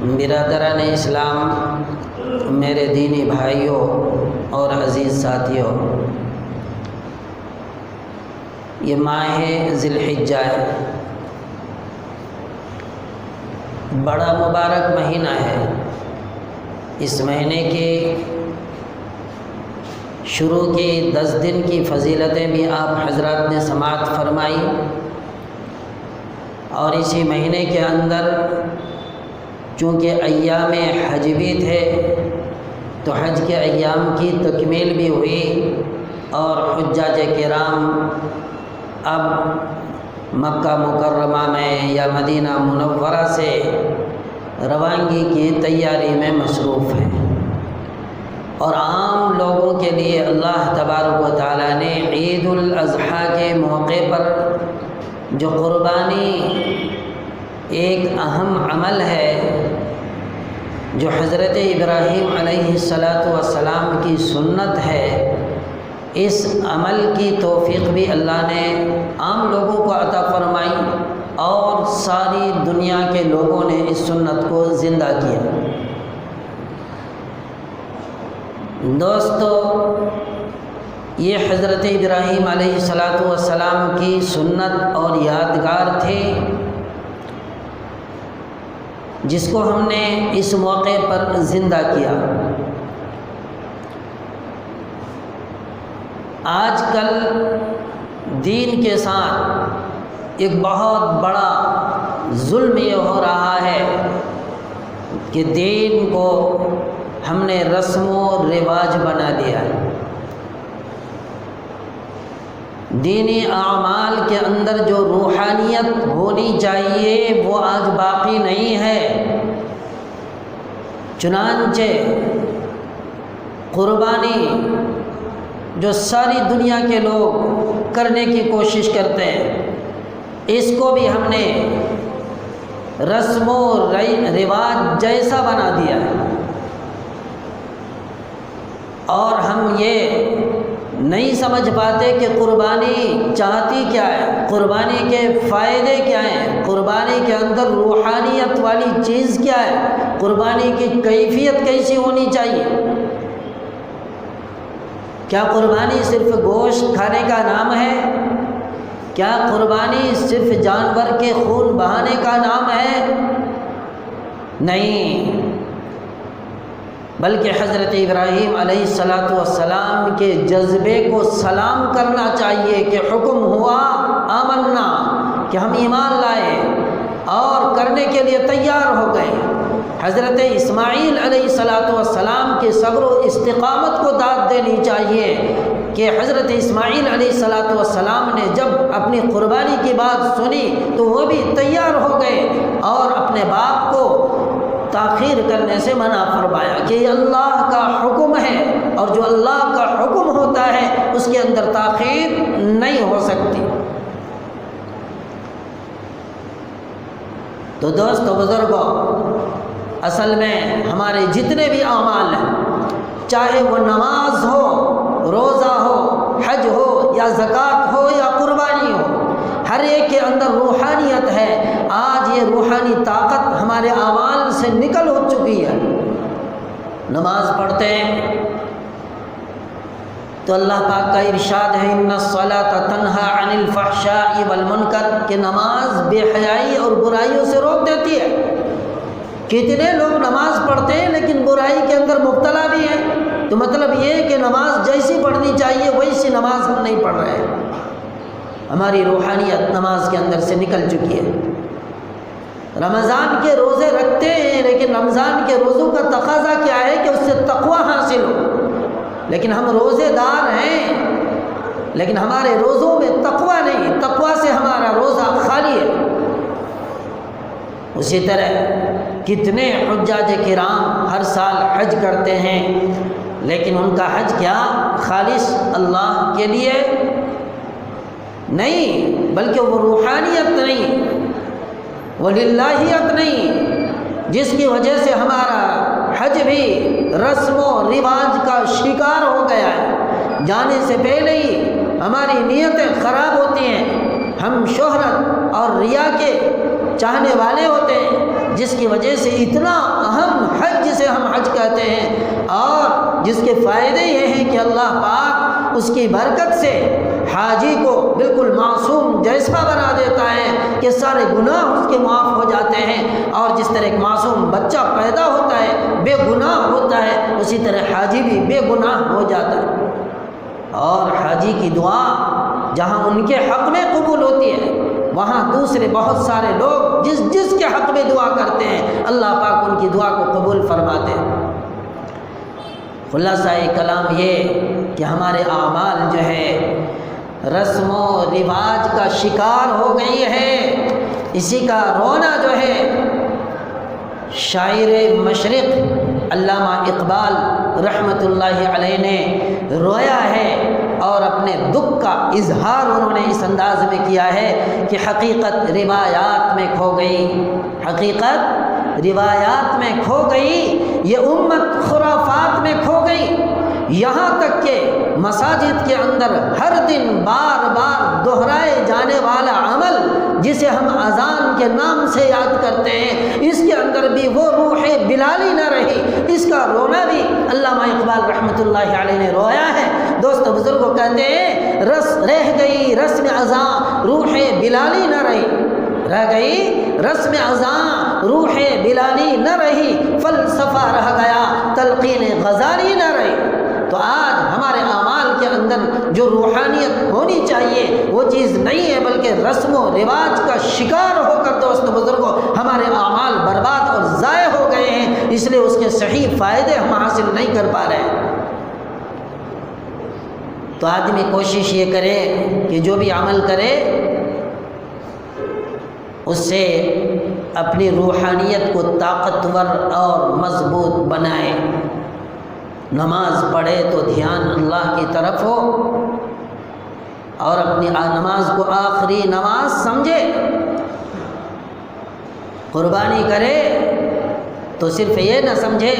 برادران اسلام، میرے دینی بھائیوں اور عزیز ساتھیوں، یہ ماہ ذی الحجہ ہے، بڑا مبارک مہینہ ہے۔ اس مہینے کی شروع کی 10 دن کی فضیلتیں بھی آپ حضرات نے سماعت فرمائی، اور اسی مہینے کے اندر چونکہ ایام حج بھی تھے تو حج کے ایام کی تکمیل بھی ہوئی، اور حجاج کرام اب مکہ مکرمہ میں یا مدینہ منورہ سے روانگی کی تیاری میں مصروف ہیں۔ اور عام لوگوں کے لیے اللہ تبارک و تعالیٰ نے عید الاضحیٰ کے موقع پر جو قربانی ایک اہم عمل ہے، جو حضرت ابراہیم علیہ السلام کی سنت ہے، اس عمل کی توفیق بھی اللہ نے عام لوگوں کو عطا فرمائی، اور ساری دنیا کے لوگوں نے اس سنت کو زندہ کیا۔ دوستو، یہ حضرت ابراہیم علیہ السلام کی سنت اور یادگار تھی، جس کو ہم نے اس موقع پر زندہ کیا۔ آج کل دین کے ساتھ ایک بہت بڑا ظلم یہ ہو رہا ہے کہ دین کو ہم نے رسم و رواج بنا دیا ہے۔ دینی اعمال کے اندر جو روحانیت ہونی چاہیے وہ آج باقی نہیں ہے۔ چنانچہ قربانی جو ساری دنیا کے لوگ کرنے کی کوشش کرتے ہیں، اس کو بھی ہم نے رسم و رواج جیسا بنا دیا ہے، اور ہم یہ نہیں سمجھ پاتے کہ قربانی چاہتی کیا ہے، قربانی کے فائدے کیا ہیں، قربانی کے اندر روحانیت والی چیز کیا ہے، قربانی کی کیفیت کیسی ہونی چاہیے۔ کیا قربانی صرف گوشت کھانے کا نام ہے؟ کیا قربانی صرف جانور کے خون بہانے کا نام ہے؟ نہیں، بلکہ حضرت ابراہیم علیہ السلام کے جذبے کو سلام کرنا چاہیے کہ حکم ہوا آمنا، کہ ہم ایمان لائے اور کرنے کے لیے تیار ہو گئے۔ حضرت اسماعیل علیہ السلام کے صبر و استقامت کو داد دینی چاہیے کہ حضرت اسماعیل علیہ السلام نے جب اپنی قربانی کی بات سنی تو وہ بھی تیار ہو گئے، اور اپنے باپ کو تاخیر کرنے سے منع فرمایا کہ یہ اللہ کا حکم ہے، اور جو اللہ کا حکم ہوتا ہے اس کے اندر تاخیر نہیں ہو سکتی۔ تو دوستو، بزرگوں، اصل میں ہمارے جتنے بھی اعمال ہیں، چاہے وہ نماز ہو، روزہ ہو، حج ہو، یا زکوٰۃ ہو، یا قربانی ہو، ہر ایک کے اندر روحانیت ہے۔ آج یہ روحانی طاقت ہمارے اعمال سے نکل ہو چکی ہے۔ نماز پڑھتے ہیں تو اللہ پاک کا ارشاد ہے ان الصلاۃ تنہی عن الفحشاء والمنکر، کہ نماز بے حیائی اور برائیوں سے روک دیتی ہے۔ کتنے لوگ نماز پڑھتے ہیں لیکن برائی کے اندر مبتلا بھی ہیں، تو مطلب یہ کہ نماز جیسی پڑھنی چاہیے ویسی نماز ہم نہیں پڑھ رہے ہیں۔ ہماری روحانیت نماز کے اندر سے نکل چکی ہے۔ رمضان کے روزے رکھتے ہیں، لیکن رمضان کے روزوں کا تقاضا کیا ہے کہ اس سے تقوی حاصل ہو، لیکن ہم روزے دار ہیں لیکن ہمارے روزوں میں تقوی نہیں، تقوی سے ہمارا روزہ خالی ہے۔ اسی طرح کتنے حجاج کرام ہر سال حج کرتے ہیں، لیکن ان کا حج کیا خالص اللہ کے لیے نہیں، بلکہ وہ روحانیت نہیں، وہ للہیت نہیں، جس کی وجہ سے ہمارا حج بھی رسم و رواج کا شکار ہو گیا ہے۔ جانے سے پہلے ہی ہماری نیتیں خراب ہوتی ہیں، ہم شہرت اور ریا کے چاہنے والے ہوتے ہیں، جس کی وجہ سے اتنا اہم حج جسے ہم حج کہتے ہیں، اور جس کے فائدے یہ ہیں کہ اللہ پاک اس کی برکت سے حاجی کو بالکل معصوم جیسا بنا دیتا ہے کہ سارے گناہ اس کے معاف ہو جاتے ہیں، اور جس طرح ایک معصوم بچہ پیدا ہوتا ہے بے گناہ ہوتا ہے، اسی طرح حاجی بھی بے گناہ ہو جاتا ہے۔ اور حاجی کی دعا جہاں ان کے حق میں قبول ہوتی ہے، وہاں دوسرے بہت سارے لوگ جس کے حق میں دعا کرتے ہیں اللہ پاک ان کی دعا کو قبول فرماتے ہیں۔ خلاصہ کلام یہ کہ ہمارے اعمال جو ہے رسم و رواج کا شکار ہو گئی ہے، اسی کا رونا جو ہے شاعر مشرق علامہ اقبال رحمۃ اللہ علیہ نے رویا ہے، اور اپنے دکھ کا اظہار انہوں نے اس انداز میں کیا ہے کہ حقیقت روایات میں کھو گئی، حقیقت روایات میں کھو گئی، یہ امت خرافات میں کھو گئی، یہاں تک کہ مساجد کے اندر ہر دن بار بار دہرائے جانے والا عمل جسے ہم اذان کے نام سے یاد کرتے ہیں، اس کے اندر بھی وہ روح بلالی نہ رہی، اس کا رونا بھی علامہ اقبال رحمۃ اللہ علیہ نے رویا ہے۔ دوستو بزرگوں کہتے ہیں رہ گئی رسم اذان روح بلالی نہ رہی، رہ گئی رسم اذان روح بلالی نہ رہی، فلسفہ رہ گیا تلقین غزالی نہ رہی۔ تو آج ہمارے اعمال کے اندر جو روحانیت ہونی چاہیے وہ چیز نہیں ہے، بلکہ رسم و رواج کا شکار ہو کر دوست بزرگوں ہمارے اعمال برباد اور ضائع ہو گئے ہیں، اس لیے اس کے صحیح فائدے ہم حاصل نہیں کر پا رہے ہیں۔ تو آدمی کوشش یہ کرے کہ جو بھی عمل کرے اس سے اپنی روحانیت کو طاقتور اور مضبوط بنائے، نماز پڑھے تو دھیان اللہ کی طرف ہو، اور اپنی نماز کو آخری نماز سمجھے، قربانی کرے تو صرف یہ نہ سمجھے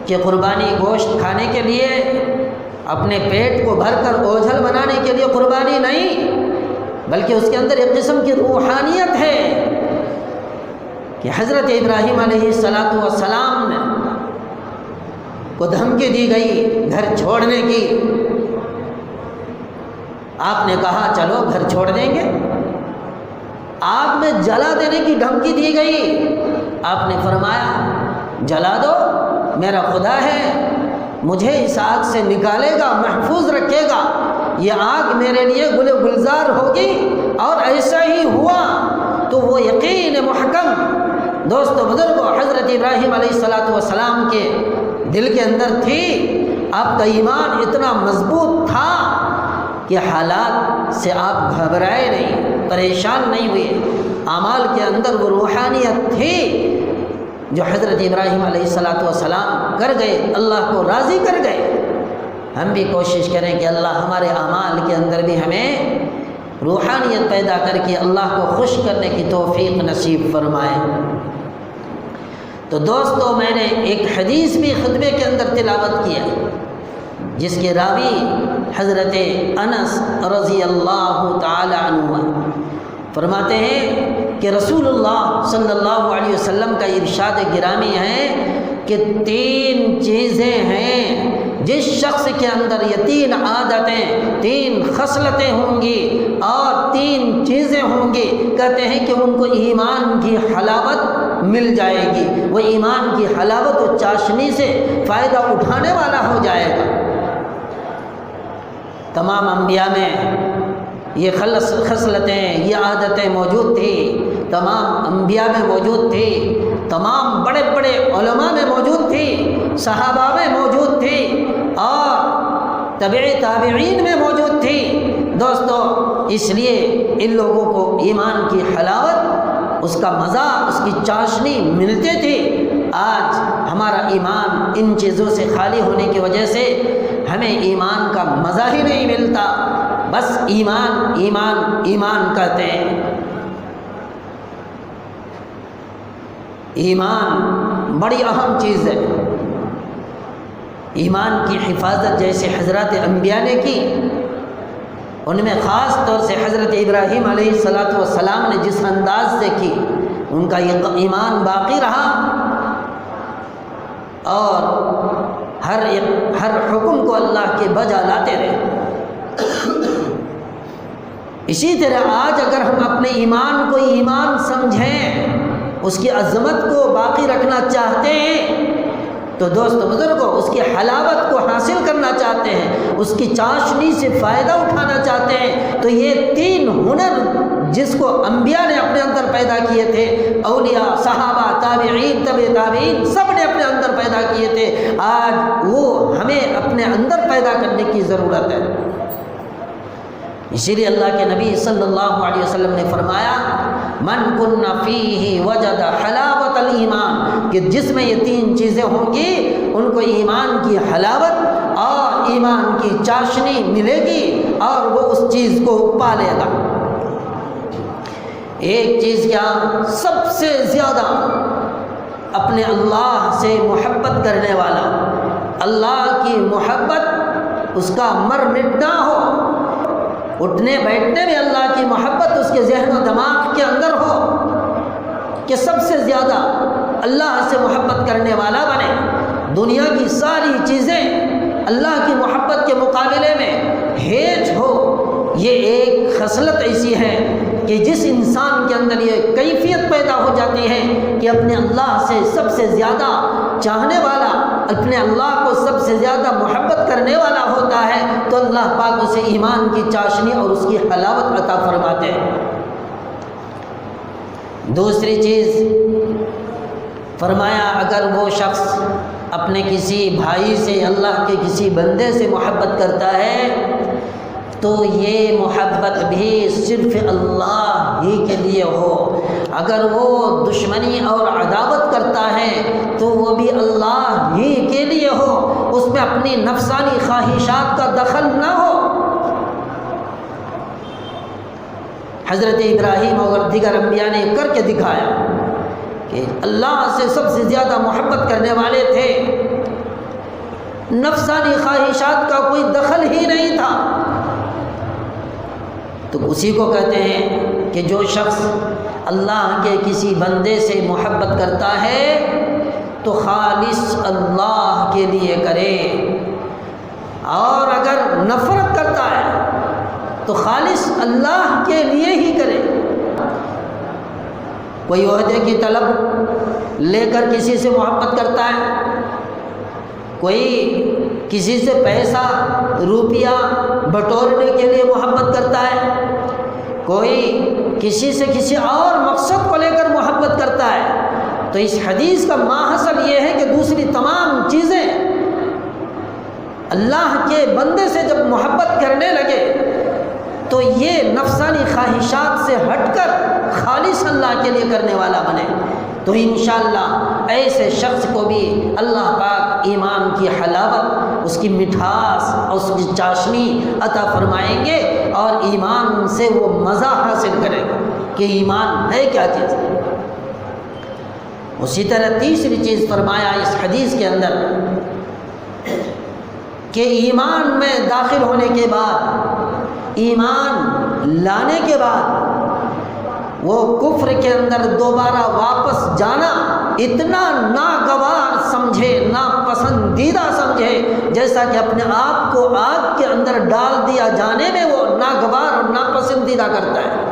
کہ قربانی گوشت کھانے کے لیے، اپنے پیٹ کو بھر کر اوجھل بنانے کے لیے قربانی نہیں، بلکہ اس کے اندر ایک قسم کی روحانیت ہے کہ حضرت ابراہیم علیہ السلام کو دھمکی دی گئی گھر چھوڑنے کی، آپ نے کہا چلو گھر چھوڑ دیں گے، آگ میں جلا دینے کی دھمکی دی گئی، آپ نے فرمایا جلا دو، میرا خدا ہے مجھے اس آگ سے نکالے گا، محفوظ رکھے گا، یہ آگ میرے لیے گل گلزار ہوگی، اور ایسا ہی ہوا۔ تو وہ یقین محکم دوستو بزرگوں حضرت ابراہیم علیہ السلام کے دل کے اندر تھی، آپ کا ایمان اتنا مضبوط تھا کہ حالات سے آپ گھبرائے نہیں، پریشان نہیں ہوئے، اعمال کے اندر وہ روحانیت تھی جو حضرت ابراہیم علیہ السلام کر گئے، اللہ کو راضی کر گئے۔ ہم بھی کوشش کریں کہ اللہ ہمارے اعمال کے اندر بھی ہمیں روحانیت پیدا کر کے اللہ کو خوش کرنے کی توفیق نصیب فرمائے۔ تو دوستو میں نے ایک حدیث بھی خطبے کے اندر تلاوت کیا جس کے راوی حضرت انس رضی اللہ تعالی عنہ فرماتے ہیں کہ رسول اللہ صلی اللہ علیہ وسلم کا ارشاد گرامی ہے کہ 3 چیزیں ہیں جس شخص کے اندر یہ 3 عادتیں 3 خصلتیں ہوں گی اور 3 چیزیں ہوں گی، کہتے ہیں کہ ان کو ایمان کی حلاوت مل جائے گی، وہ ایمان کی حلاوت و چاشنی سے فائدہ اٹھانے والا ہو جائے گا۔ تمام انبیاء میں یہ خصلتیں یہ عادتیں موجود تھی، تمام انبیاء میں موجود تھی، تمام بڑے بڑے علماء میں موجود تھی، صحابہ میں موجود تھی، اور تابعین میں موجود تھی۔ دوستو اس لیے ان لوگوں کو ایمان کی حلاوت، اس کا مزہ، اس کی چاشنی ملتے تھی۔ آج ہمارا ایمان ان چیزوں سے خالی ہونے کی وجہ سے ہمیں ایمان کا مزہ ہی نہیں ملتا، بس ایمان ایمان ایمان کہتے ہیں۔ ایمان بڑی اہم چیز ہے، ایمان کی حفاظت جیسے حضرات انبیاء نے کی، ان میں خاص طور سے حضرت ابراہیم علیہ السلام نے جس انداز سے کی، ان کا یہ ایمان باقی رہا اور ہر حکم کو اللہ کے بجا لاتے رہے۔ اسی طرح آج اگر ہم اپنے ایمان کو ایمان سمجھیں، اس کی عظمت کو باقی رکھنا چاہتے ہیں، تو دوست بزرگوں اس کی حلاوت کو حاصل کرنا چاہتے ہیں، اس کی چاشنی سے فائدہ اٹھانا چاہتے ہیں، تو یہ 3 ہنر جس کو انبیاء نے اپنے اندر پیدا کیے تھے، اولیاء، صحابہ، تابعین، تبع تابعین، سب نے اپنے اندر پیدا کیے تھے، آج وہ ہمیں اپنے اندر پیدا کرنے کی ضرورت ہے۔ اسی لیے اللہ کے نبی صلی اللہ علیہ وسلم نے فرمایا من کن فیہ وجد حلاوت الایمان، کہ جس میں یہ 3 چیزیں ہوں گی ان کو ایمان کی حلاوت اور ایمان کی چاشنی ملے گی اور وہ اس چیز کو پا لے گا۔ ایک چیز کیا؟ سب سے زیادہ اپنے اللہ سے محبت کرنے والا، اللہ کی محبت اس کا مر مٹ نہ ہو، اٹھنے بیٹھنے میں اللہ کی محبت اس کے ذہن و دماغ کے اندر ہو، کہ سب سے زیادہ اللہ سے محبت کرنے والا بنے، دنیا کی ساری چیزیں اللہ کی محبت کے مقابلے میں ہیچ ہو۔ یہ ایک خصلت ایسی ہے کہ جس انسان کے اندر یہ کیفیت پیدا ہو جاتی ہے کہ اپنے اللہ سے سب سے زیادہ چاہنے والا، اپنے اللہ کو سب سے زیادہ محبت کرنے والا ہوتا ہے، تو اللہ پاک اسے ایمان کی چاشنی اور اس کی حلاوت عطا فرماتے ہیں۔ دوسری چیز فرمایا اگر وہ شخص اپنے کسی بھائی سے، اللہ کے کسی بندے سے محبت کرتا ہے تو یہ محبت بھی صرف اللہ ہی کے لیے ہو، اگر وہ دشمنی اور عداوت کرتا ہے تو وہ بھی اللہ ہی کے لیے ہو، اس میں اپنی نفسانی خواہشات کا دخل نہ ہو۔ حضرت ابراہیم اور دیگر انبیاء نے کر کے دکھایا کہ اللہ سے سب سے زیادہ محبت کرنے والے تھے، نفسانی خواہشات کا کوئی دخل ہی نہیں تھا۔ تو اسی کو کہتے ہیں کہ جو شخص اللہ کے کسی بندے سے محبت کرتا ہے تو خالص اللہ کے لیے کرے، اور اگر نفرت کرتا ہے تو خالص اللہ کے لیے ہی کرے۔ کوئی عہدے کی طلب لے کر کسی سے محبت کرتا ہے، کوئی کسی سے پیسہ روپیہ بٹورنے کے لیے محبت کرتا ہے، کوئی کسی سے کسی اور مقصد کو لے کر محبت کرتا ہے، تو اس حدیث کا ماحصل یہ ہے کہ دوسری تمام چیزیں اللہ کے بندے سے جب محبت کرنے لگے تو یہ نفسانی خواہشات سے ہٹ کر خالص اللہ کے لیے کرنے والا بنے، تو انشاءاللہ ایسے شخص کو بھی اللہ پاک ایمان کی حلاوت، اس کی مٹھاس اور اس کی چاشنی عطا فرمائیں گے، اور ایمان سے وہ مزہ حاصل کرے گا کہ ایمان ہے کیا چیز ہے۔ اسی طرح تیسری چیز فرمایا اس حدیث کے اندر کہ ایمان میں داخل ہونے کے بعد، ایمان لانے کے بعد وہ کفر کے اندر دوبارہ واپس جانا اتنا ناگوار سمجھے، ناپسندیدہ سمجھے، جیسا کہ اپنے آپ کو آگ کے اندر ڈال دیا جانے میں وہ ناگوار اور ناپسندیدہ کرتا ہے۔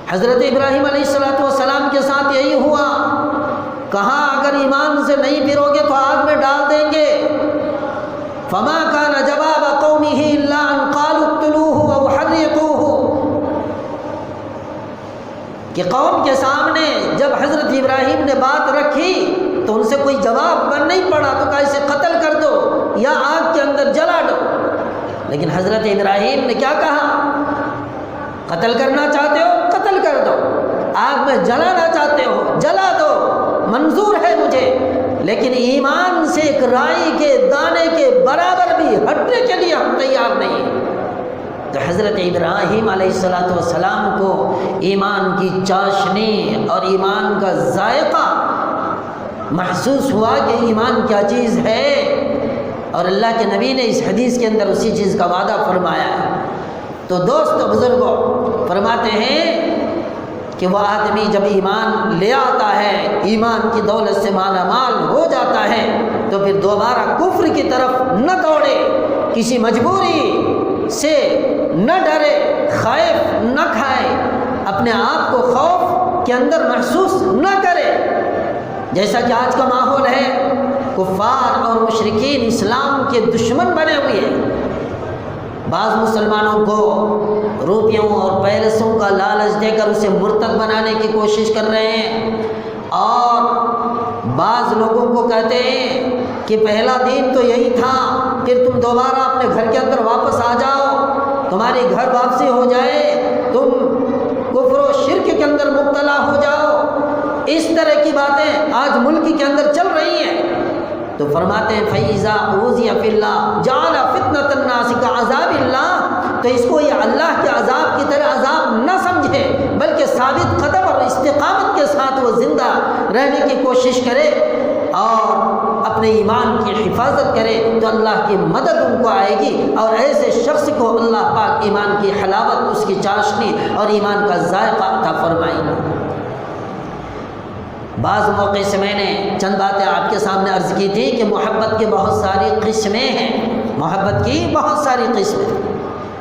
حضرت ابراہیم علیہ السلام کے ساتھ یہی ہوا، کہا اگر ایمان سے نہیں پھرو گے تو آگ میں ڈال دیں گے۔ فما كان جواب قومه الا ان قالوا اقتلوه او حرقوه، کہ قوم کے سامنے جب حضرت ابراہیم نے بات رکھی تو ان سے کوئی جواب بن نہیں پڑا، تو کہا اسے قتل کر دو یا آگ کے اندر جلا دو۔ لیکن حضرت ابراہیم نے کیا کہا؟ قتل کرنا چاہتے ہو قتل کر دو، آگ میں جلانا چاہتے ہو جلا دو، منظور ہے مجھے، لیکن ایمان سے ایک رائی کے دانے کے برابر بھی ہٹنے کے لیے ہم تیار نہیں۔ تو حضرت ابراہیم علیہ السلام کو ایمان کی چاشنی اور ایمان کا ذائقہ محسوس ہوا کہ ایمان کیا چیز ہے، اور اللہ کے نبی نے اس حدیث کے اندر اسی چیز کا وعدہ فرمایا ہے۔ تو دوست بزرگوں، فرماتے ہیں کہ وہ آدمی جب ایمان لے آتا ہے، ایمان کی دولت سے مالا مال ہو جاتا ہے، تو پھر دوبارہ کفر کی طرف نہ دوڑے، کسی مجبوری سے نہ ڈرے، خائف نہ کھائے، اپنے آپ کو خوف کے اندر محسوس نہ کرے۔ جیسا کہ آج کا ماحول ہے، کفار اور مشرکین اسلام کے دشمن بنے ہوئے ہیں۔ بعض مسلمانوں کو روپیوں اور پیسوں کا لالچ دے کر اسے مرتد بنانے کی کوشش کر رہے ہیں، اور بعض لوگوں کو کہتے ہیں کہ پہلا دین تو یہی تھا، پھر تم دوبارہ اپنے گھر کے اندر واپس آ جاؤ، تمہاری گھر واپسی ہو جائے، تم کفر و شرک کے اندر مبتلا ہو جاؤ۔ اس طرح کی باتیں آج ملک کے اندر چل رہی ہیں۔ تو فرماتے ہیں فَإِذَا أُوذِيَ فِي اللَّهِ جَعَلَ فِتْنَةَ النَّاسِ كَعَذَابِ اللَّهِ، تو اس کو یہ اللہ کے عذاب کی طرح عذاب نہ سمجھے، بلکہ ثابت قدم اور استقامت کے ساتھ وہ زندہ رہنے کی کوشش کرے اور اپنے ایمان کی حفاظت کرے، تو اللہ کی مدد ان کو آئے گی، اور ایسے شخص کو اللہ پاک ایمان کی حلاوت، اس کی چاشنی اور ایمان کا ذائقہ عطا فرمائیں گے۔ بعض موقع سے میں نے چند باتیں آپ کے سامنے عرض کی تھی کہ محبت کی بہت ساری قسمیں ہیں، محبت کی بہت ساری قسمیں۔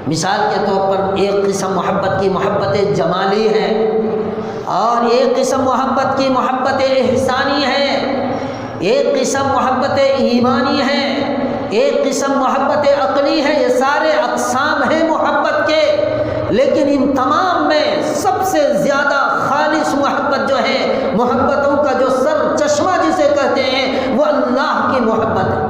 مثال کے طور پر ایک قسم محبت کی محبت جمالی ہے، اور ایک قسم محبت کی محبت احسانی ہے، ایک قسم محبت ایمانی ہے، ایک قسم محبت عقلی ہے۔ یہ سارے اقسام ہیں محبت کے، لیکن ان تمام میں سب سے زیادہ خالص محبت جو ہے، محبتوں کا جو سر چشمہ جسے کہتے ہیں، وہ اللہ کی محبت ہے۔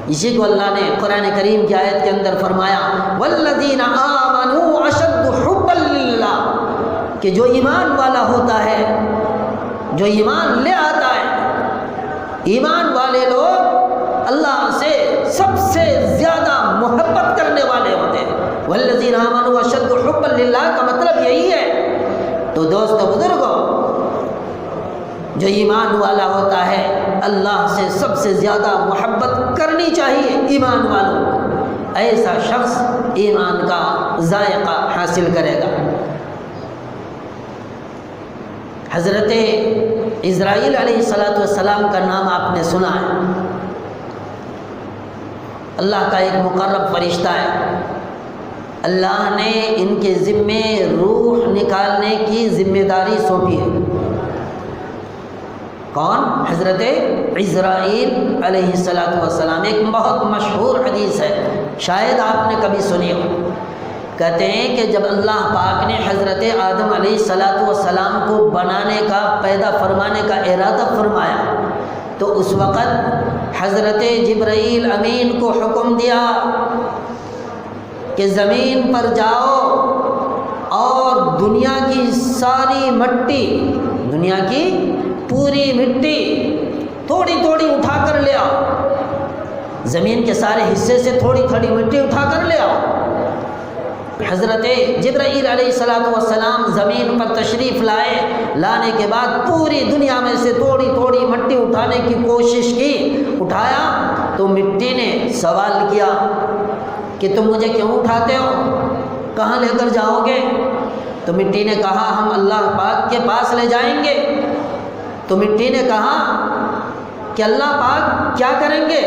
اسی کو اللہ نے قرآن کریم کی آیت کے اندر فرمایا وَالَّذِينَ آمَنُوا أَشَدُّ حُبًّا لِلَّهِ، کہ جو ایمان والا ہوتا ہے، جو ایمان لے آتا ہے، ایمان والے لوگ اللہ سے سب سے زیادہ محبت کرنے والے ہوتے ہیں۔ وَالَّذِينَ آمَنُوا أَشَدُّ حُبًّا لِلَّهِ کا مطلب یہی ہے۔ تو دوستو بزرگو، جو ایمان والا ہوتا ہے اللہ سے سب سے زیادہ محبت کرنی چاہیے ایمان والوں کو، ایسا شخص ایمان کا ذائقہ حاصل کرے گا۔ حضرت اسرائیل علیہ السلام کا نام آپ نے سنا ہے، اللہ کا ایک مقرب فرشتہ ہے۔ اللہ نے ان کے ذمے روح نکالنے کی ذمہ داری سونپی ہے۔ کون؟ حضرت اسرائیل علیہ السلام۔ ایک بہت مشہور حدیث ہے، شاید آپ نے کبھی سنی ہو۔ کہتے ہیں کہ جب اللہ پاک نے حضرت آدم علیہ السلام کو بنانے کا، پیدا فرمانے کا ارادہ فرمایا، تو اس وقت حضرت جبرائیل امین کو حکم دیا کہ زمین پر جاؤ اور دنیا کی ساری مٹی، دنیا کی پوری مٹی تھوڑی تھوڑی اٹھا کر لے آؤ، زمین کے سارے حصے سے تھوڑی تھوڑی مٹی اٹھا کر لے آؤ۔ حضرت جبرائیل علیہ السلام زمین پر تشریف لائے، لانے کے بعد پوری دنیا میں سے تھوڑی تھوڑی مٹی اٹھانے کی کوشش کی، اٹھایا تو مٹی نے سوال کیا کہ تم مجھے کیوں اٹھاتے ہو، کہاں لے کر جاؤ گے؟ تو مٹی نے کہا ہم اللہ پاک کے پاس لے جائیں گے۔ تو مٹی نے کہا کہ اللہ پاک کیا کریں گے؟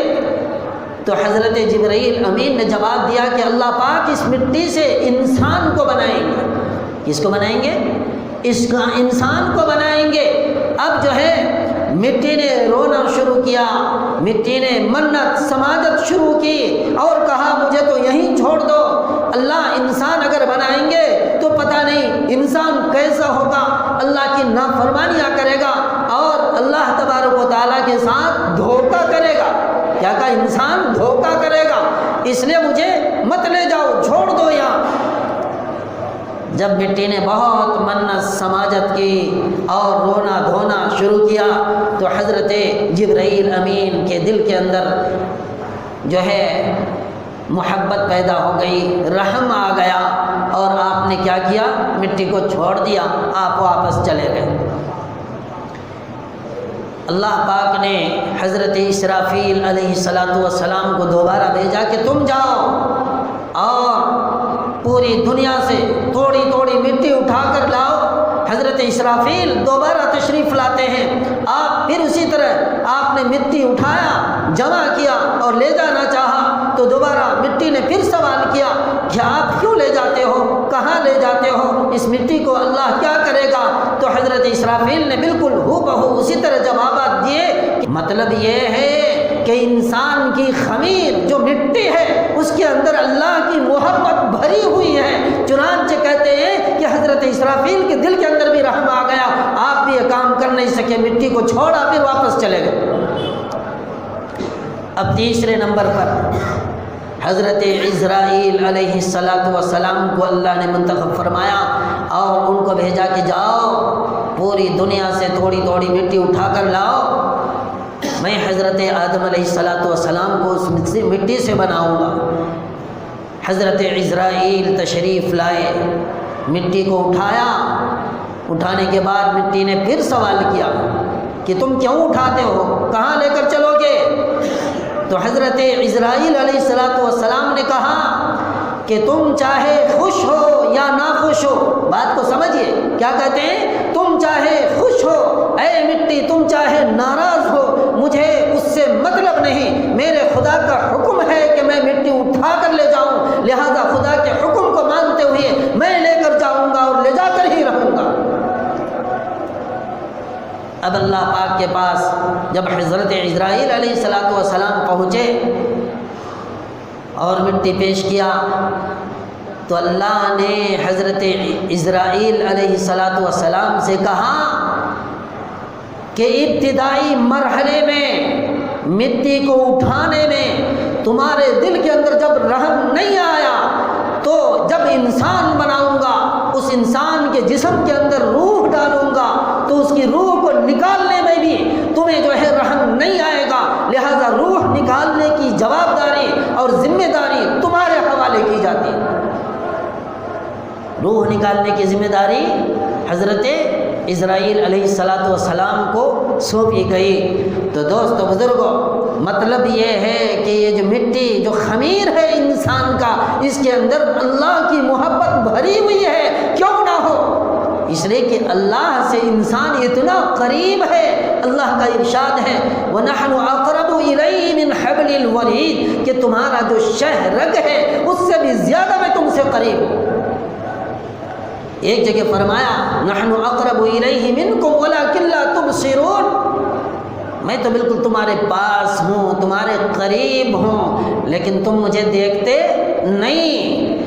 تو حضرت جبرائیل امین نے جواب دیا کہ اللہ پاک اس مٹی سے انسان کو بنائیں گے۔ کس کو بنائیں گے؟ اس کا انسان کو بنائیں گے۔ اب جو ہے مٹی نے رونا شروع کیا، مٹی نے منت سماجت شروع کی اور کہا مجھے تو یہیں چھوڑ دو، اللہ انسان اگر بنائیں گے تو پتہ نہیں انسان کیسا ہوگا، اللہ کی نافرمانیاں کرے گا اور اللہ تبارک و تعالیٰ کے ساتھ دھوکہ کرے گا۔ کیا کہا؟ انسان دھوکہ کرے گا، اس لیے مجھے مت لے جاؤ، چھوڑ دو یہاں۔ جب مٹی نے بہت منت سماجت کی اور رونا دھونا شروع کیا تو حضرت جبرائیل امین کے دل کے اندر جو ہے محبت پیدا ہو گئی، رحم آ گیا، اور آپ نے کیا کیا؟ مٹی کو چھوڑ دیا، آپ واپس چلے گئے۔ اللہ پاک نے حضرت اسرافیل علیہ السلام کو دوبارہ بھیجا کہ تم جاؤ اور پوری دنیا سے تھوڑی تھوڑی مٹی اٹھا کر لاؤ۔ حضرت اسرافیل دوبارہ تشریف لاتے ہیں، آپ پھر اسی طرح آپ نے مٹی اٹھایا، جمع کیا اور لے جانا چاہا تو دوبارہ مٹی نے پھر سوال کیا کہ آپ کیوں لے جاتے ہو، کہاں لے جاتے ہو، اس مٹی کو اللہ کیا کرے گا؟ تو حضرت اسرافیل نے بالکل ہو بہو اسی طرح جوابات دیے کہ مطلب یہ ہے کہ انسان کی خمیر جو مٹی ہے اس کے اندر اللہ کی محبت بھری ہوئی ہے۔ چنانچہ کہتے ہیں کہ حضرت اسرافیل کے دل کے اندر بھی رحم آ گیا، آپ بھی یہ کام کر نہیں سکے، مٹی کو چھوڑا پھر واپس چلے گئے۔ اب تیسرے نمبر پر حضرت عزرائیل علیہ السلام کو اللہ نے منتخب فرمایا اور ان کو بھیجا کہ جاؤ پوری دنیا سے تھوڑی تھوڑی مٹی اٹھا کر لاؤ، میں حضرت آدم علیہ السلام کو اس مٹی سے بناؤں گا۔ حضرت عزرائیل تشریف لائے، مٹی کو اٹھایا، اٹھانے کے بعد مٹی نے پھر سوال کیا کہ تم کیوں اٹھاتے ہو، کہاں لے کر چلو گے؟ تو حضرت عزرائیل علیہ السلام نے کہا کہ تم چاہے خوش ہو یا ناخوش ہو، بات کو سمجھیے کیا کہتے ہیں، تم چاہے خوش ہو اے مٹی، تم چاہے ناراض ہو، مجھے اس سے مطلب نہیں، میرے خدا کا حکم ہے کہ میں مٹی اٹھا کر لے جاؤں، لہذا خدا کے حکم کو مانتے ہوئے میں لے کر جاؤں گا اور لے جا کر ہی رہوں گا۔ اب اللہ پاک کے پاس جب حضرت عزرائیل علیہ السلام پہنچے اور مٹی پیش کیا تو اللہ نے حضرت عزرائیل علیہ السلام سے کہا کہ ابتدائی مرحلے میں مٹی کو اٹھانے میں تمہارے دل کے اندر جب رحم نہیں آیا تو جب انسان بناؤں گا، اس انسان کے جسم کے اندر روح ڈالوں گا تو اس کی روح کو نکالنے میں بھی تمہیں جو ہے رحم نہیں آئے گا، لہذا روح نکالنے کی جوابداری اور ذمہ داری تمہارے حوالے کی جاتی ہے۔ روح نکالنے کی ذمہ داری حضرت عزرائیل علیہ السلام کو سونپی گئی۔ تو دوستو بزرگوں، مطلب یہ ہے کہ یہ جو مٹی جو خمیر ہے انسان کا، اس کے اندر اللہ کی محبت بھری ہوئی ہے، کیوں نہ ہو؟ اس لیے کہ اللہ سے انسان اتنا قریب ہے، اللہ کا ارشاد ہے وَنَحْنُ أَقْرَبُ إِلَيْهِ مِنْ حَبْلِ الْوَرِيدِ کہ تمہارا جو شہ رگ ہے اس سے بھی زیادہ میں تم سے قریب ہوں۔ ایک جگہ فرمایا نحن اقرب الیہ منکم ولکن لا تبصرون، میں تو بالکل تمہارے پاس ہوں، تمہارے قریب ہوں، لیکن تم مجھے دیکھتے نہیں۔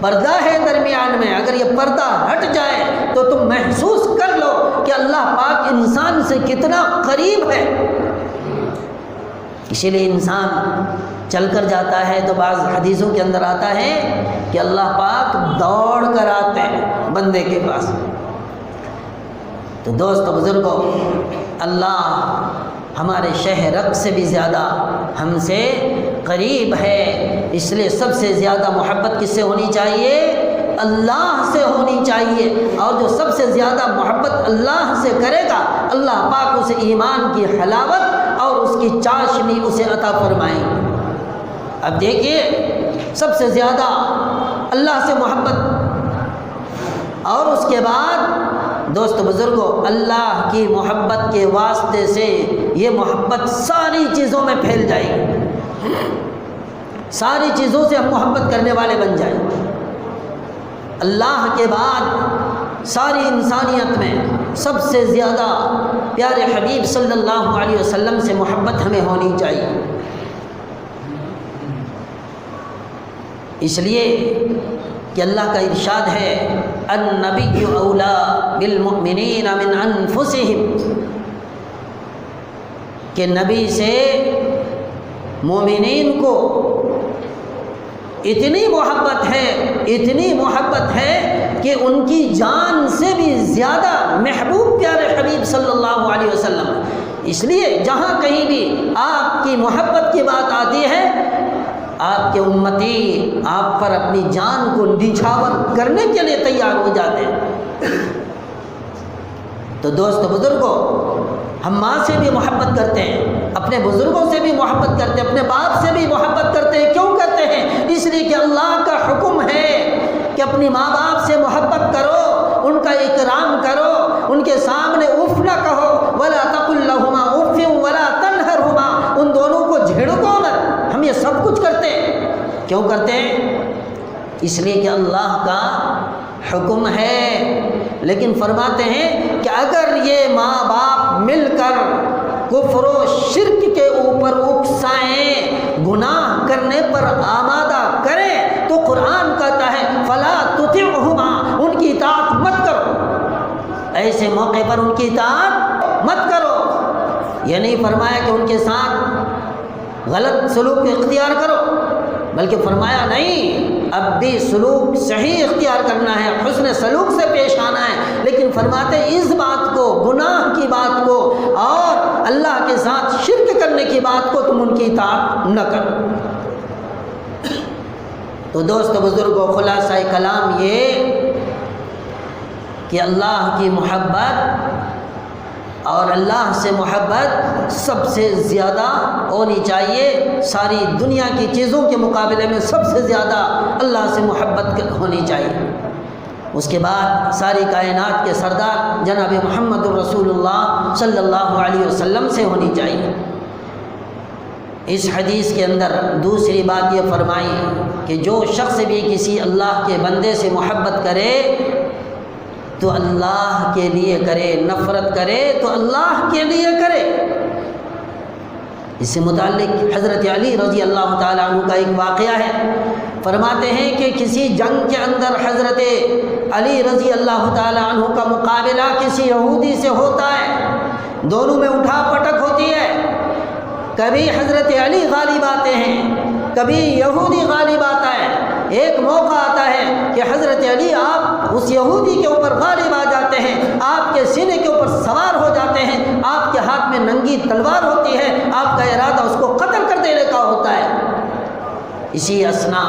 پردہ ہے درمیان میں، اگر یہ پردہ ہٹ جائے تو تم محسوس کر لو کہ اللہ پاک انسان سے کتنا قریب ہے۔ اسی لیے انسان چل کر جاتا ہے تو بعض حدیثوں کے اندر آتا ہے کہ اللہ پاک دوڑ کر آتے ہیں بندے کے پاس۔ تو دوستو بزرگوں، اللہ ہمارے شہ رگ سے بھی زیادہ ہم سے قریب ہے، اس لیے سب سے زیادہ محبت کس سے ہونی چاہیے؟ اللہ سے ہونی چاہیے، اور جو سب سے زیادہ محبت اللہ سے کرے گا اللہ پاک اسے ایمان کی حلاوت اور اس کی چاشنی اسے عطا فرمائیں گے۔ اب دیکھیے، سب سے زیادہ اللہ سے محبت، اور اس کے بعد دوست بزرگوں اللہ کی محبت کے واسطے سے یہ محبت ساری چیزوں میں پھیل جائے گی، ساری چیزوں سے ہم محبت کرنے والے بن جائیں۔ اللہ کے بعد ساری انسانیت میں سب سے زیادہ پیارے حبیب صلی اللہ علیہ وسلم سے محبت ہمیں ہونی چاہیے۔ اس لیے کہ اللہ کا ارشاد ہے النبی اولا بالمؤمنین من انفسہم، کہ نبی سے مومنین کو اتنی محبت ہے، اتنی محبت ہے کہ ان کی جان سے بھی زیادہ محبوب پیارے حبیب صلی اللہ علیہ وسلم۔ اس لیے جہاں کہیں بھی آپ کی محبت کی بات آتی ہے آپ کے امتی آپ پر اپنی جان کو نچھاور کرنے کے لیے تیار ہو جاتے ہیں۔ تو دوست بزرگوں، ہم ماں سے بھی محبت کرتے ہیں، اپنے بزرگوں سے بھی محبت کرتے ہیں، اپنے باپ سے بھی محبت کرتے ہیں۔ کیوں کرتے ہیں؟ اس لیے کہ اللہ کا حکم ہے کہ اپنی ماں باپ سے محبت کرو، ان کا اکرام کرو، ان کے سامنے اف نہ کہو، ولا تقل لهما اف ولا تنهرهما، ان دونوں کو جھڑکو مت۔ ہم یہ سب کچھ کرتے ہیں، کیوں کرتے ہیں؟ اس لیے کہ اللہ کا حکم ہے۔ لیکن فرماتے ہیں کہ اگر یہ ماں باپ مل کر کفر و شرک کے اوپر اکسائیں، گناہ کرنے پر آمادہ کریں، تو قرآن کہتا ہے فلا تطعهما، ان کی اطاعت مت کرو، ایسے موقع پر ان کی اطاعت مت کرو۔ یہ نہیں فرمایا کہ ان کے ساتھ غلط سلوک اختیار کرو، بلکہ فرمایا نہیں، اب بھی سلوک صحیح اختیار کرنا ہے، حسن سلوک سے پیش آنا ہے، لیکن فرماتے اس بات کو، گناہ کی بات کو اور اللہ کے ساتھ شرک کرنے کی بات کو تم ان کی اطاعت نہ کرو۔ تو دوست بزرگوں، خلاصہ کلام یہ کہ اللہ کی محبت اور اللہ سے محبت سب سے زیادہ ہونی چاہیے، ساری دنیا کی چیزوں کے مقابلے میں سب سے زیادہ اللہ سے محبت ہونی چاہیے۔ اس کے بعد ساری کائنات کے سردار جناب محمد رسول اللہ صلی اللہ علیہ وسلم سے ہونی چاہیے۔ اس حدیث کے اندر دوسری بات یہ فرمائی کہ جو شخص بھی کسی اللہ کے بندے سے محبت کرے تو اللہ کے لیے کرے، نفرت کرے تو اللہ کے لیے کرے۔ اس سے متعلق حضرت علی رضی اللہ تعالیٰ عنہ کا ایک واقعہ ہے۔ فرماتے ہیں کہ کسی جنگ کے اندر حضرت علی رضی اللہ تعالیٰ عنہ کا مقابلہ کسی یہودی سے ہوتا ہے، دونوں میں اٹھا پٹک ہوتی ہے، کبھی حضرت علی غالب آتے ہیں، کبھی یہودی غالب آتا ہے۔ ایک موقع آتا ہے کہ حضرت علی آپ اس یہودی کے اوپر غالب آ جاتے ہیں، آپ کے سینے کے اوپر سوار ہو جاتے ہیں، آپ کے ہاتھ میں ننگی تلوار ہوتی ہے، آپ کا ارادہ اس کو قتل کر دینے کا ہوتا ہے۔ اسی اثنا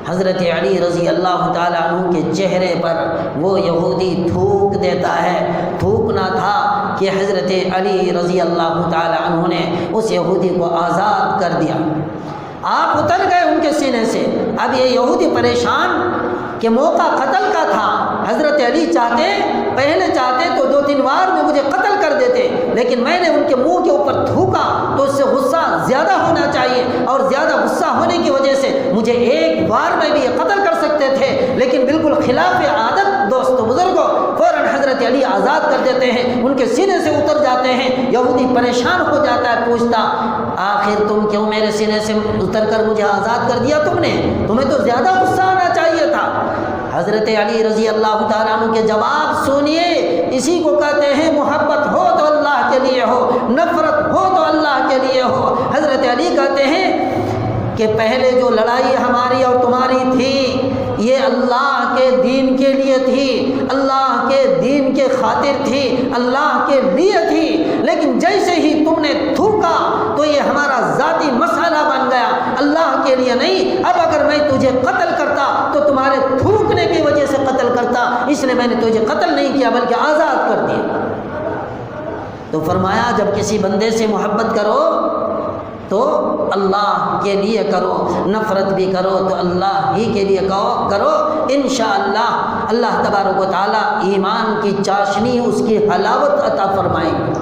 حضرت علی رضی اللہ تعالیٰ عنہ کے چہرے پر وہ یہودی تھوک دیتا ہے۔ تھوکنا تھا کہ حضرت علی رضی اللہ تعالیٰ عنہ نے اس یہودی کو آزاد کر دیا، آپ اتر گئے ان کے سینے سے۔ اب یہ یہودی پریشان کہ موقع قتل کا تھا، حضرت علی پہلے چاہتے تو 2-3 بار میں مجھے قتل کر دیتے، لیکن میں نے ان کے منہ کے اوپر تھوکا تو اس سے غصہ زیادہ ہونا چاہیے، اور زیادہ غصہ ہونے کی وجہ سے مجھے ایک بار میں بھی یہ قتل کر سکتے تھے، لیکن بالکل خلاف عادت دوستو بزرگوں فوراً حضرت علی آزاد کر دیتے ہیں، ان کے سینے سے اتر جاتے ہیں۔ یہودی پریشان ہو جاتا ہے، پوچھتا آخر تم کیوں میرے سینے سے اتر کر مجھے آزاد کر دیا؟ تمہیں تو زیادہ غصہ آنا چاہیے تھا۔ حضرت علی رضی اللہ تعالیٰ عنہ کے جواب سنیے، اسی کو کہتے ہیں محبت ہو تو اللہ کے لیے ہو، نفرت ہو تو اللہ کے لیے ہو۔ حضرت علی کہتے ہیں کہ پہلے جو لڑائی ہماری اور تمہاری تھی یہ اللہ کے دین کے لیے تھی، اللہ کے دین کے خاطر تھی، اللہ کے لیے تھی، لیکن جیسے ہی تم نے تھوکا تو یہ ہمارا ذاتی مسئلہ بن گیا، اللہ کے لیے نہیں۔ اب اگر میں تجھے قتل کرتا تو تمہارے تھوکنے کی وجہ سے قتل کرتا، اس لیے میں نے تجھے قتل نہیں کیا بلکہ آزاد کر دیا۔ تو فرمایا جب کسی بندے سے محبت کرو تو اللہ کے لیے کرو، نفرت بھی کرو تو اللہ ہی کے لیے کرو، انشاءاللہ اللہ تبارک و تعالیٰ ایمان کی چاشنی، اس کی حلاوت عطا فرمائیں گے۔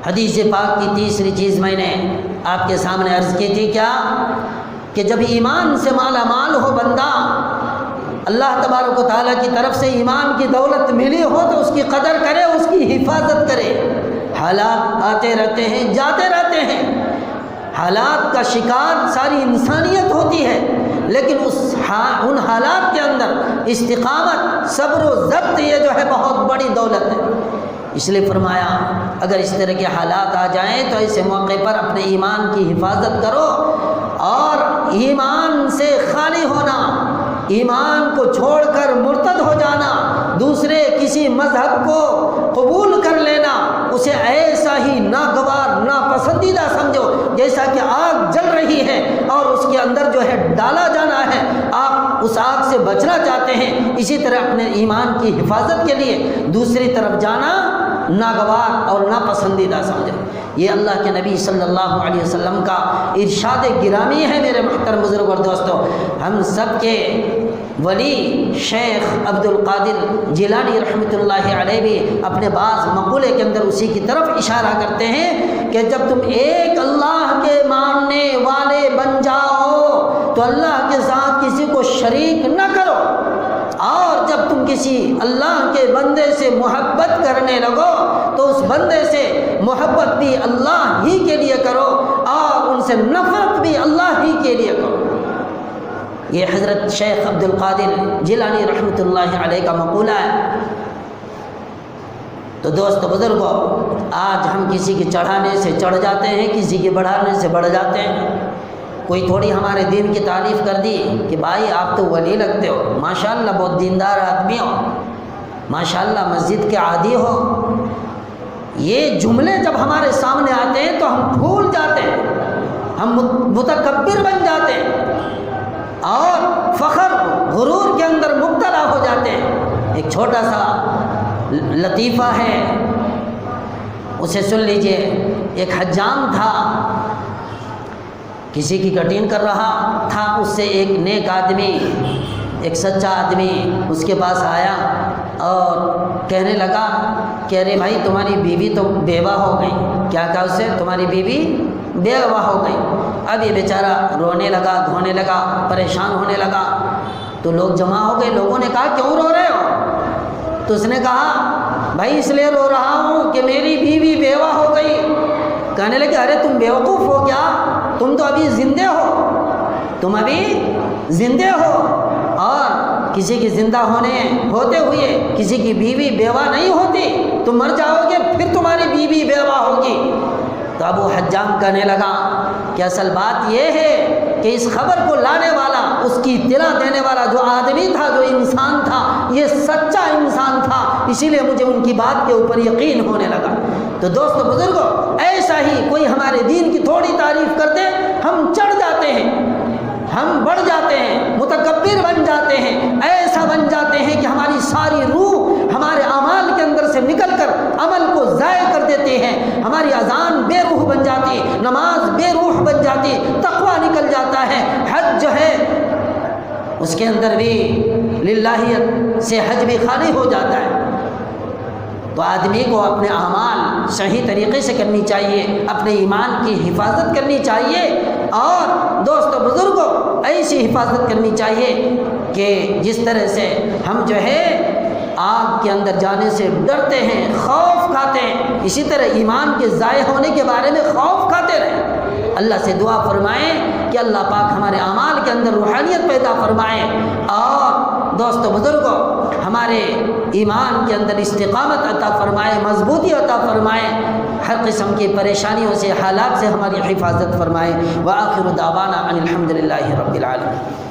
حدیث پاک کی تیسری چیز میں نے آپ کے سامنے عرض کی تھی کیا کہ جب ایمان سے مالا مال ہو بندہ، اللہ تبارک و تعالیٰ کی طرف سے ایمان کی دولت ملی ہو تو اس کی قدر کرے، اس کی حفاظت کرے۔ حالات آتے رہتے ہیں، جاتے رہتے ہیں، حالات کا شکار ساری انسانیت ہوتی ہے، لیکن ان حالات کے اندر استقامت، صبر و ضبط یہ جو ہے بہت بڑی دولت ہے۔ اس لیے فرمایا اگر اس طرح کے حالات آ جائیں تو ایسے موقع پر اپنے ایمان کی حفاظت کرو، اور ایمان سے خالی ہونا، ایمان کو چھوڑ کر مرتد ہو جانا، دوسرے کسی مذہب کو قبول کر لینا، اسے ایسا ہی ناگوار ناپسندیدہ سمجھو جیسا کہ آگ جل رہی ہے اور اس کے اندر جو ہے ڈالا جانا ہے، آپ اس آگ سے بچنا چاہتے ہیں، اسی طرح اپنے ایمان کی حفاظت کے لیے دوسری طرف جانا ناگوار اور ناپسندیدہ سمجھے۔ یہ اللہ کے نبی صلی اللہ علیہ وسلم کا ارشاد گرامی ہے۔ میرے محترم بزرگ اور دوستو، ہم سب کے ولی شیخ عبد القادر جیلانی رحمۃ اللہ علیہ بھی اپنے بعض مقولے کے اندر اسی کی طرف اشارہ کرتے ہیں کہ جب تم ایک اللہ کے ماننے والے بن جاؤ تو اللہ کے ساتھ کسی کو شریک نہ کرو، اور جب تم کسی اللہ کے بندے سے محبت کرنے لگو تو اس بندے سے محبت بھی اللہ ہی کے لیے کرو اور ان سے نفرت بھی اللہ ہی کے لیے کرو۔ یہ حضرت شیخ عبد القادر جیلانی رحمۃ اللہ علیہ کا مقولہ ہے۔ تو دوست بزرگوں، آج ہم کسی کے چڑھانے سے چڑھ جاتے ہیں، کسی کے بڑھانے سے بڑھ جاتے ہیں۔ کوئی تھوڑی ہمارے دین کی تعریف کر دی کہ بھائی آپ تو ولی لگتے ہو، ماشاءاللہ بہت دیندار آدمی ہو، ماشاءاللہ مسجد کے عادی ہو۔ یہ جملے جب ہمارے سامنے آتے ہیں تو ہم بھول جاتے ہیں، ہم متکبر بن جاتے ہیں اور فخر غرور کے اندر مبتلا ہو جاتے ہیں۔ ایک چھوٹا سا لطیفہ ہے، اسے سن لیجئے۔ ایک حجام تھا، کسی کی کٹنگ کر رہا تھا، اس سے ایک نیک آدمی، ایک سچا آدمی اس کے پاس آیا اور کہنے لگا کہ ارے بھائی تمہاری بیوی تو بیوہ ہو گئی۔ کیا کہا اس سے؟ تمہاری بیوی بیوہ ہو گئی۔ اب یہ بیچارہ رونے لگا، دھونے لگا، پریشان ہونے لگا۔ تو لوگ جمع ہو گئے، لوگوں نے کہا کیوں رو رہے ہو؟ تو اس نے کہا بھائی اس لیے رو رہا ہوں کہ میری بیوی بیوہ ہو گئی۔ کہنے لگے ارے تم بیوقوف ہو کیا؟ تم تو ابھی زندے ہو، تم ابھی زندے ہو، اور کسی کی زندہ ہوتے ہوئے کسی کی بیوی بیوہ نہیں ہوتی، تم مر جاؤ گے پھر تمہاری بیوی بیوہ ہوگی۔ تو اب وہ حجام کہنے لگا کہ اصل بات یہ ہے کہ اس خبر کو لانے والا، اس کی اطلاع دینے والا جو آدمی تھا، جو انسان تھا، یہ سچا انسان تھا، اسی لیے مجھے ان کی بات کے اوپر یقین ہونے لگا۔ تو دوستو بزرگوں، ایسا ہی کوئی ہمارے دین کی تھوڑی تعریف کرتے ہم چڑھ جاتے ہیں، ہم بڑھ جاتے ہیں، متکبر بن جاتے ہیں، ایسا بن جاتے ہیں کہ ہماری ساری روح ہمارے اعمال کے اندر سے نکل کر عمل کو ضائع کر دیتے ہیں۔ ہماری اذان بے روح بن جاتی، نماز بے روح بن جاتی، تقویٰ نکل جاتا ہے۔ حج جو ہے اس کے اندر بھی للہیت سے حج بھی خالی ہو جاتا ہے۔ تو آدمی کو اپنے اعمال صحیح طریقے سے کرنی چاہیے، اپنے ایمان کی حفاظت کرنی چاہیے، اور دوستو بزرگوں ایسی حفاظت کرنی چاہیے کہ جس طرح سے ہم جو ہے آگ کے اندر جانے سے ڈرتے ہیں، خوف کھاتے ہیں، اسی طرح ایمان کے ضائع ہونے کے بارے میں خوف کھاتے رہیں۔ اللہ سے دعا فرمائیں کہ اللہ پاک ہمارے اعمال کے اندر روحانیت پیدا فرمائے، اور دوستو بزرگوں ہمارے ایمان کے اندر استقامت عطا فرمائے، مضبوطی عطا فرمائے، ہر قسم کی پریشانیوں سے، حالات سے ہماری حفاظت فرمائے۔ وآخر دعوانا ان الحمد للہ رب العالمین۔